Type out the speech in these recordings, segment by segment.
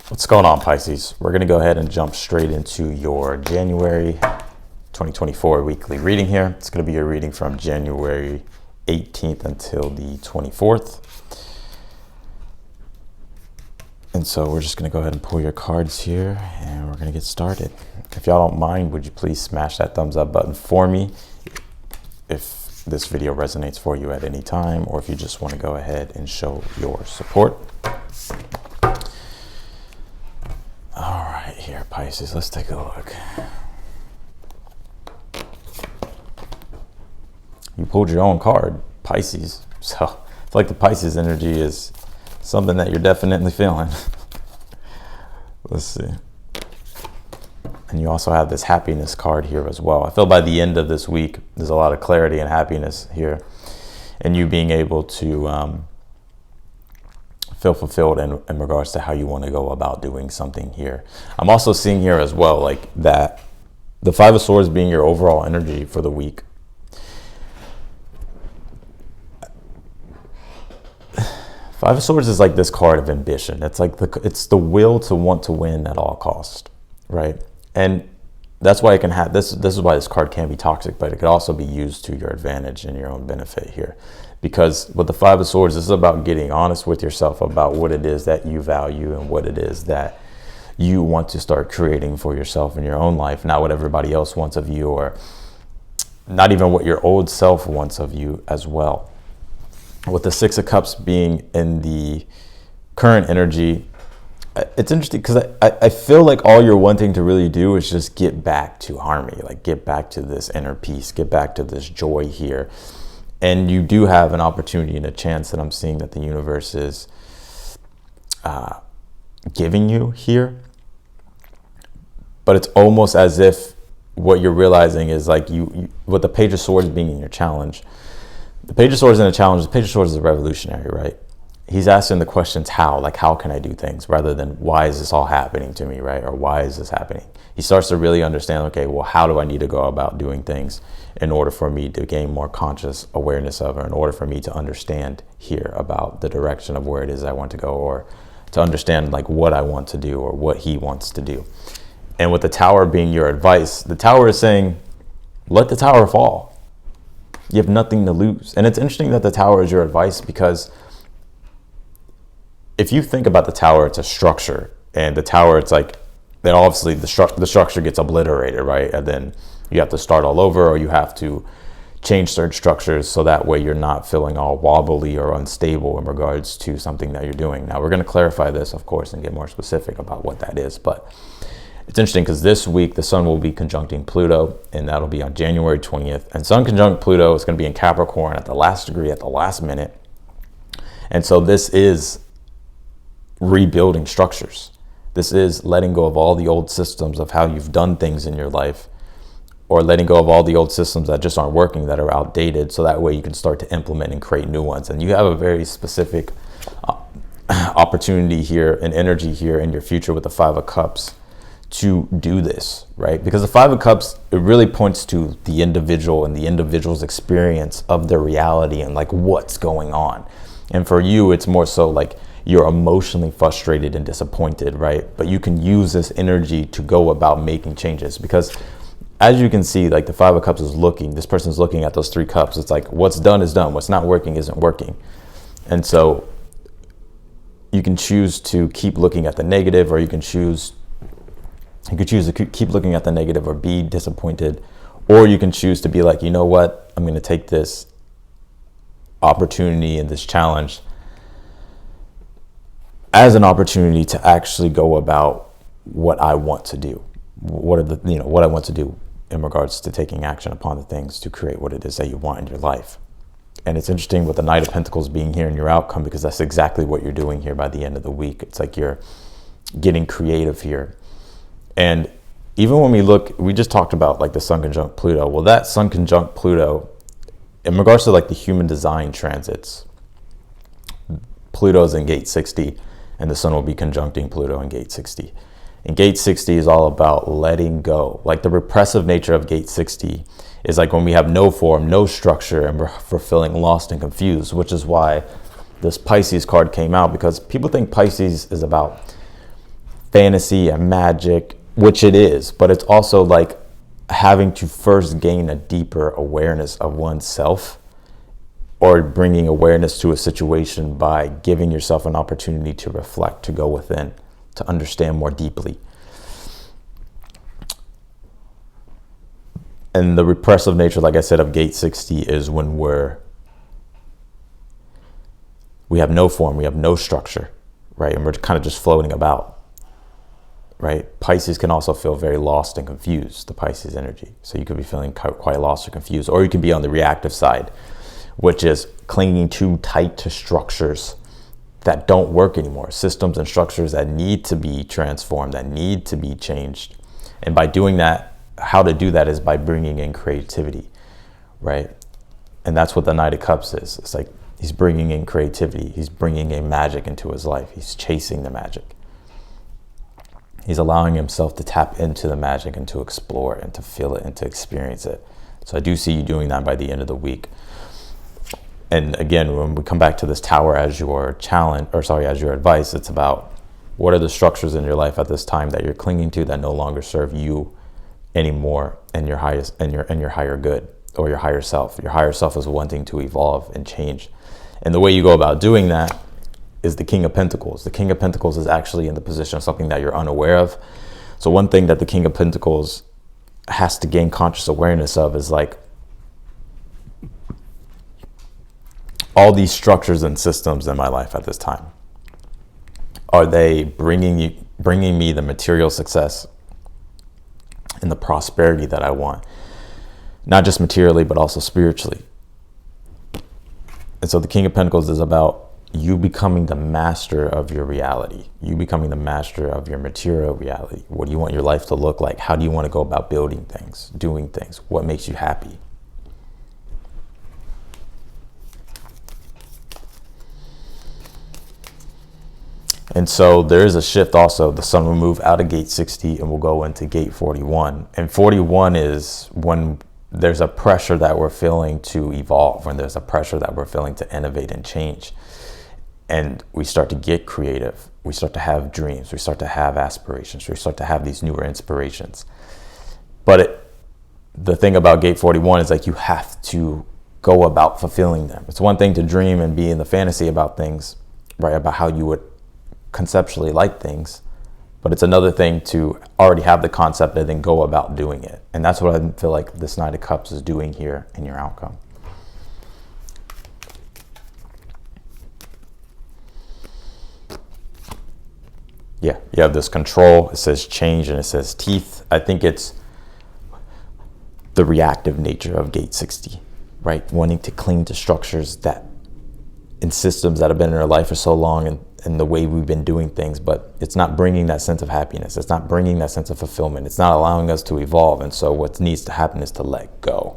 What's going on, Pisces? We're going to go ahead and jump straight into your January 2024 weekly reading here. It's going to be a reading from January 18th until the 24th. And so we're just going to go ahead and pull your cards here and we're going to get started. If y'all don't mind, would you please smash that thumbs up button for me if this video resonates for you at any time, or if you just want to go ahead and show your support. All right, here, Pisces, let's take a look. You pulled your own card, Pisces. So it's like the Pisces energy is something that you're definitely feeling. Let's see. And you also have this happiness card here as well. I feel by the end of this week, there's a lot of clarity and happiness here, and you being able to feel fulfilled in regards to how you want to go about doing something here. I'm also seeing here as well, like that the Five of Swords being your overall energy for the week. Five of Swords is like this card of ambition. It's like it's the will to want to win at all cost, right? And that's why it can have this is why this card can be toxic, but it could also be used to your advantage and your own benefit here. Because with the Five of Swords, this is about getting honest with yourself about what it is that you value and what it is that you want to start creating for yourself in your own life, not what everybody else wants of you, or not even what your old self wants of you as well. With the Six of Cups being in the current energy, it's interesting because I feel like all you're wanting to really do is just get back to harmony, like get back to this inner peace, get back to this joy here. And you do have an opportunity and a chance that I'm seeing that the universe is giving you here. But it's almost as if what you're realizing is like you with the Page of Swords being in your challenge. The Page of Swords in a challenge, the Page of Swords is a revolutionary, right? He's asking the questions how, like how can I do things, rather than why is this all happening to me, right? Or why is this happening? He starts to really understand, okay, well, how do I need to go about doing things in order for me to gain more conscious awareness of, or in order for me to understand here about the direction of where it is I want to go, or to understand like what I want to do or what he wants to do. And with the Tower being your advice, the Tower is saying, let the Tower fall. You have nothing to lose. And it's interesting that the Tower is your advice, because if you think about the Tower, it's a structure, and the Tower, it's like, then obviously the structure gets obliterated, right? And then you have to start all over, or you have to change certain structures so that way you're not feeling all wobbly or unstable in regards to something that you're doing. Now, we're going to clarify this, of course, and get more specific about what that is. But it's interesting because this week the Sun will be conjuncting Pluto, and that'll be on January 20th. And Sun conjunct Pluto is going to be in Capricorn at the last degree, at the last minute. And so this is rebuilding structures. This is letting go of all the old systems of how you've done things in your life, or letting go of all the old systems that just aren't working, that are outdated, so that way you can start to implement and create new ones. And you have a very specific opportunity here and energy here in your future with the Five of Cups to do this, right? Because the Five of Cups, it really points to the individual and the individual's experience of their reality and like what's going on. And for you, it's more so like you're emotionally frustrated and disappointed, right? But you can use this energy to go about making changes, because as you can see, like the Five of Cups is looking, this person's looking at those three cups. It's like what's done is done. What's not working isn't working. And so you can choose to keep looking at the negative, or you can choose to keep looking at the negative or be disappointed, or you can choose to be like, you know what, I'm going to take this opportunity and this challenge as an opportunity to actually go about what I want to do. What I want to do in regards to taking action upon the things to create what it is that you want in your life. And it's interesting with the Knight of Pentacles being here in your outcome, because that's exactly what you're doing here by the end of the week. It's like you're getting creative here. And even when we just talked about like the Sun conjunct Pluto. Well, that Sun conjunct Pluto, in regards to like the human design transits, Pluto's in gate 60, and the Sun will be conjuncting Pluto in gate 60. And gate 60 is all about letting go. Like the repressive nature of gate 60 is like when we have no form, no structure, and we're feeling lost and confused, which is why this Pisces card came out, because people think Pisces is about fantasy and magic, which it is, but it's also like having to first gain a deeper awareness of oneself, or bringing awareness to a situation by giving yourself an opportunity to reflect, to go within, to understand more deeply. And the repressive nature, like I said, of gate 60 is when we have no form, we have no structure, right? And we're kind of just floating about, right? Pisces can also feel very lost and confused, the Pisces energy. So you could be feeling quite lost or confused, or you can be on the reactive side, which is clinging too tight to structures that don't work anymore, systems and structures that need to be transformed, that need to be changed. And by doing that, how to do that is by bringing in creativity, right? And that's what the Knight of Cups is. It's like he's bringing in creativity. He's bringing in magic into his life. He's chasing the magic. He's allowing himself to tap into the magic and to explore and to feel it and to experience it. So I do see you doing that by the end of the week. And again, when we come back to this Tower as your challenge, as your advice, it's about what are the structures in your life at this time that you're clinging to that no longer serve you anymore and your highest and your higher good, or your higher self. Your higher self is wanting to evolve and change. And the way you go about doing that is the King of Pentacles. The King of Pentacles is actually in the position of something that you're unaware of. So one thing that the King of Pentacles has to gain conscious awareness of is like, all these structures and systems in my life at this time, are they bringing me the material success and the prosperity that I want? Not just materially, but also spiritually. And so the King of Pentacles is about you becoming the master of your reality. You becoming the master of your material reality. What do you want your life to look like? How do you want to go about building things, doing things? What makes you happy? And so there is a shift also. The sun will move out of gate 60 and we'll go into gate 41. And 41 is when there's a pressure that we're feeling to evolve, when there's a pressure that we're feeling to innovate and change. And we start to get creative. We start to have dreams. We start to have aspirations. We start to have these newer inspirations. But the thing about gate 41 is like you have to go about fulfilling them. It's one thing to dream and be in the fantasy about things, right? About how you would conceptually like things, but it's another thing to already have the concept and then go about doing it. And that's what I feel like this Knight of Cups is doing here in your outcome. Yeah, you have this control. It says change and it says teeth. I think it's the reactive nature of gate 60, right? Wanting to cling to structures that in systems that have been in our life for so long, and the way we've been doing things, but it's not bringing that sense of happiness. It's not bringing that sense of fulfillment. It's not allowing us to evolve. And so what needs to happen is to let go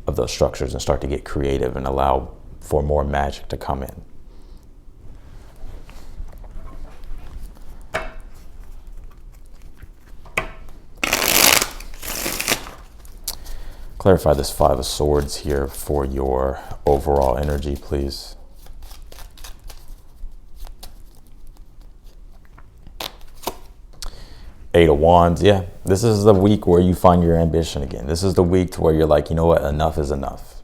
of those structures and start to get creative and allow for more magic to come in. Clarify this Five of Swords here for your overall energy, please. Eight of Wands. Yeah, this is the week where you find your ambition again. This is the week to where you're like, you know what, enough is enough.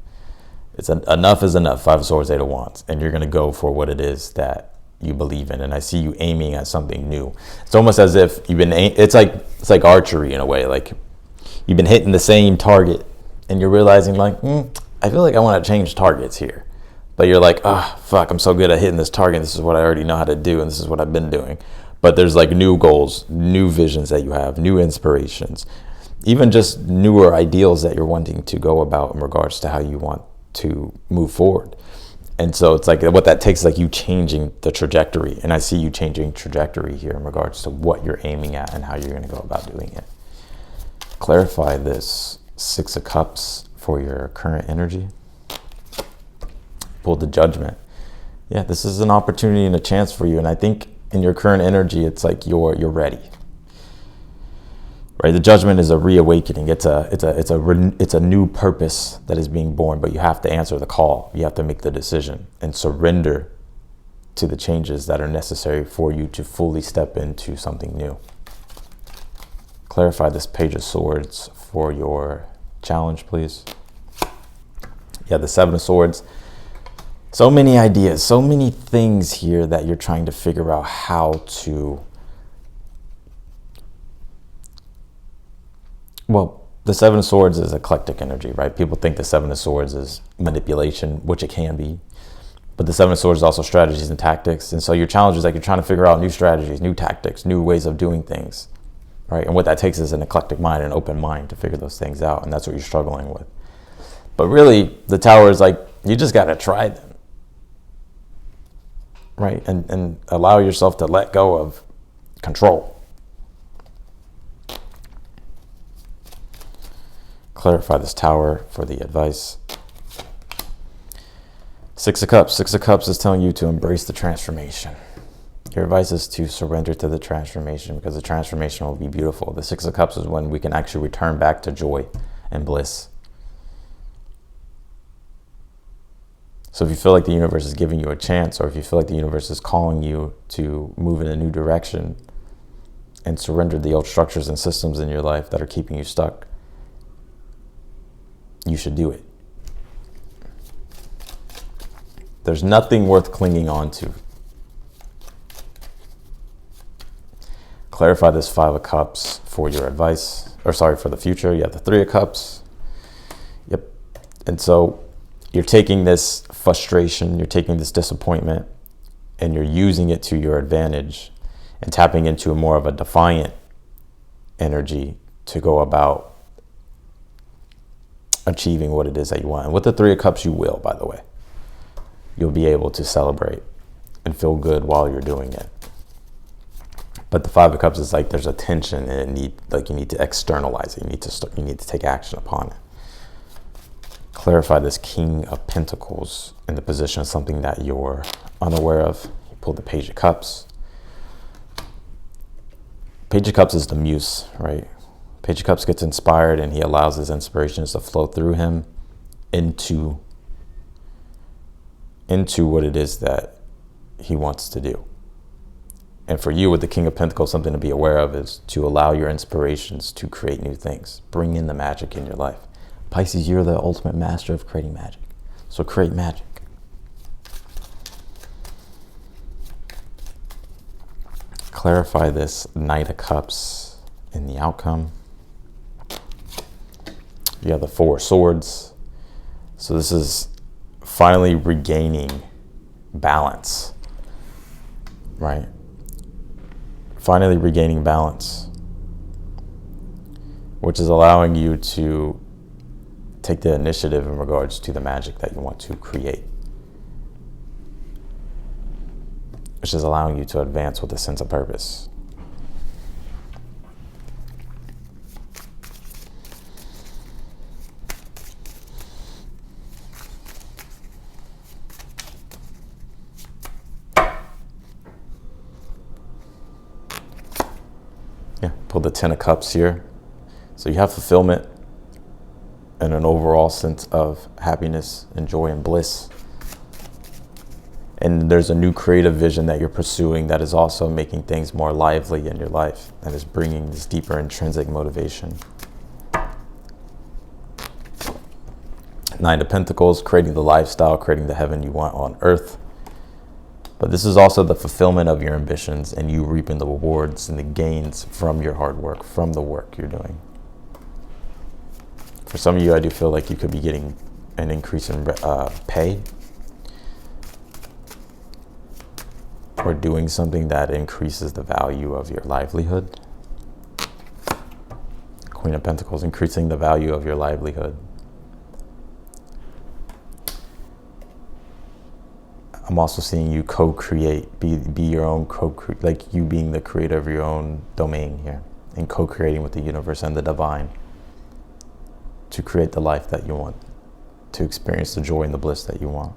Enough is enough. Five of Swords, Eight of Wands. And you're going to go for what it is that you believe in. And I see you aiming at something new. It's almost as if you've been, it's like archery in a way. Like you've been hitting the same target and you're realizing like, I feel like I want to change targets here. But you're like, fuck, I'm so good at hitting this target. This is what I already know how to do. And this is what I've been doing. But there's like new goals, new visions that you have, new inspirations, even just newer ideals that you're wanting to go about in regards to how you want to move forward. And so it's like what that takes is like you changing the trajectory. And I see you changing trajectory here in regards to what you're aiming at and how you're going to go about doing it. Clarify this Six of Cups for your current energy. Pull the Judgment. Yeah, this is an opportunity and a chance for you. And I think in your current energy, it's like you're ready, right? The Judgment is a reawakening. It's a new purpose that is being born, but you have to answer the call. You have to make the decision and surrender to the changes that are necessary for you to fully step into something new. Clarify this Page of Swords for your challenge, please. Yeah, the Seven of Swords. So many ideas, so many things here that you're trying to figure out how to... Well, the Seven of Swords is eclectic energy, right? People think the Seven of Swords is manipulation, which it can be. But the Seven of Swords is also strategies and tactics. And so your challenge is like you're trying to figure out new strategies, new tactics, new ways of doing things, right? And what that takes is an eclectic mind, an open mind to figure those things out. And that's what you're struggling with. But really, the Tower is like, you just got to try them, right? And allow yourself to let go of control. Clarify this Tower for the advice. Six of Cups. Six of Cups is telling you to embrace the transformation. Your advice is to surrender to the transformation, because the transformation will be beautiful. The Six of Cups is when we can actually return back to joy and bliss. So if you feel like the universe is giving you a chance, or if you feel like the universe is calling you to move in a new direction and surrender the old structures and systems in your life that are keeping you stuck, you should do it. There's nothing worth clinging on to. Clarify this Five of Cups for your advice, or sorry, for the future. You have the Three of Cups. Yep. And so you're taking this frustration, you're taking this disappointment, and you're using it to your advantage and tapping into more of a defiant energy to go about achieving what it is that you want. And with the Three of Cups, you will, by the way. You'll be able to celebrate and feel good while you're doing it. But the Five of Cups is like there's a tension, and you need to externalize it. You need to take action upon it. Clarify this King of Pentacles in the position of something that you're unaware of. You pull the Page of Cups. Page of Cups is the muse, right? Page of Cups gets inspired, and he allows his inspirations to flow through him into what it is that he wants to do. And for you, with the King of Pentacles, something to be aware of is to allow your inspirations to create new things. Bring in the magic in your life. Pisces, you're the ultimate master of creating magic. So create magic. Clarify this Knight of Cups in the outcome. You have the Four of Swords. So this is finally regaining balance, right? Finally regaining balance, which is allowing you to take the initiative in regards to the magic that you want to create, which is allowing you to advance with a sense of purpose. Yeah, pull the Ten of Cups here. So you have fulfillment and an overall sense of happiness and joy and bliss. And there's a new creative vision that you're pursuing that is also making things more lively in your life and is bringing this deeper intrinsic motivation. Nine of Pentacles, creating the lifestyle, creating the heaven you want on earth. But this is also the fulfillment of your ambitions and you reaping the rewards and the gains from your hard work, from the work you're doing. For some of you, I do feel like you could be getting an increase in pay, or doing something that increases the value of your livelihood. Queen of Pentacles, increasing the value of your livelihood. I'm also seeing you co-create, be your own like you being the creator of your own domain here, and co-creating with the universe and the divine to create the life that you want, to experience the joy and the bliss that you want.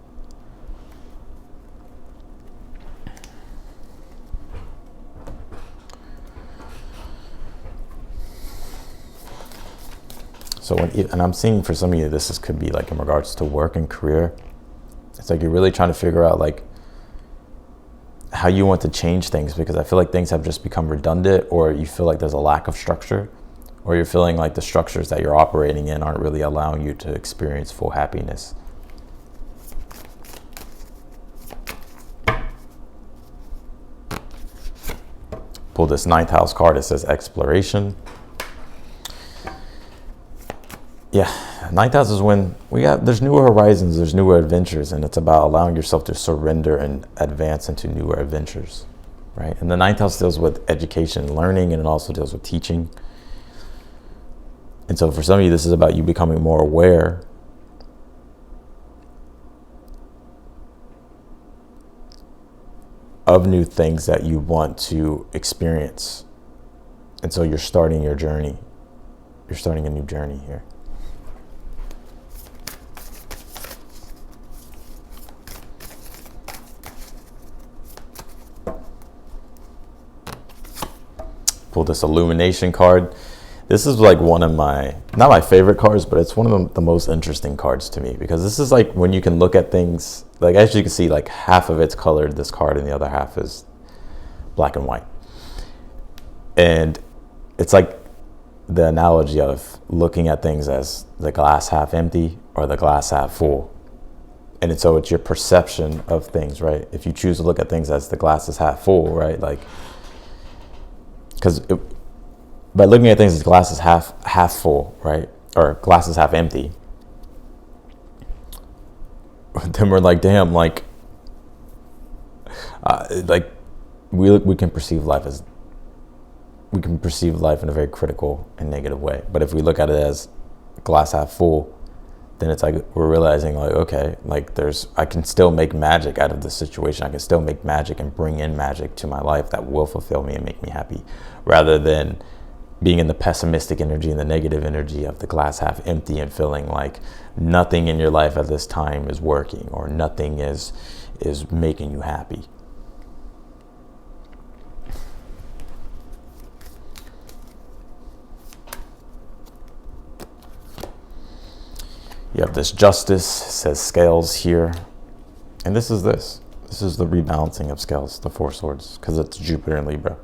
So and I'm seeing for some of you, this could be like in regards to work and career. It's like you're really trying to figure out like how you want to change things, because I feel like things have just become redundant, or you feel like there's a lack of structure, or you're feeling like the structures that you're operating in aren't really allowing you to experience full happiness. Pull this 9th house card. It says exploration. Yeah, 9th house is when there's newer horizons, there's newer adventures, and it's about allowing yourself to surrender and advance into newer adventures, right? And the 9th house deals with education and learning, and it also deals with teaching. And so for some of you, this is about you becoming more aware of new things that you want to experience. And so you're starting your journey. You're starting a new journey here. Pull this illumination card. This is like one of my, not my favorite cards, but it's one of the most interesting cards to me, because this is like when you can look at things, like as you can see, like half of it's colored, this card, and the other half is black and white. And it's like the analogy of looking at things as the glass half empty or the glass half full. And so it's your perception of things, right? If you choose to look at things as the glass is half full, right? Like, because by looking at things as glass is half full, right, or glass is half empty, then we're like, damn, like we can perceive life in a very critical and negative way. But if we look at it as glass half full, then it's like we're realizing, like, okay, like I can still make magic out of this situation. I can still make magic and bring in magic to my life that will fulfill me and make me happy, rather than being in the pessimistic energy and the negative energy of the glass half empty and feeling like nothing in your life at this time is working, or nothing is making you happy. You have this justice, says scales here. And this is the rebalancing of scales, the 4 swords, because it's Jupiter in Libra.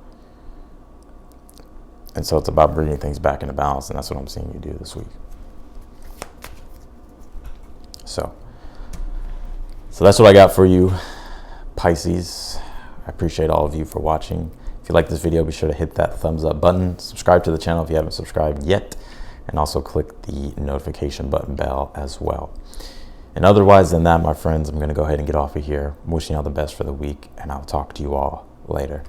And so it's about bringing things back into balance, and that's what I'm seeing you do this week. So that's what I got for you, Pisces. I appreciate all of you for watching. If you like this video, be sure to hit that thumbs up button. Subscribe to the channel if you haven't subscribed yet. And also click the notification button bell as well. And otherwise than that, my friends, I'm going to go ahead and get off of here. I'm wishing you all the best for the week, and I'll talk to you all later.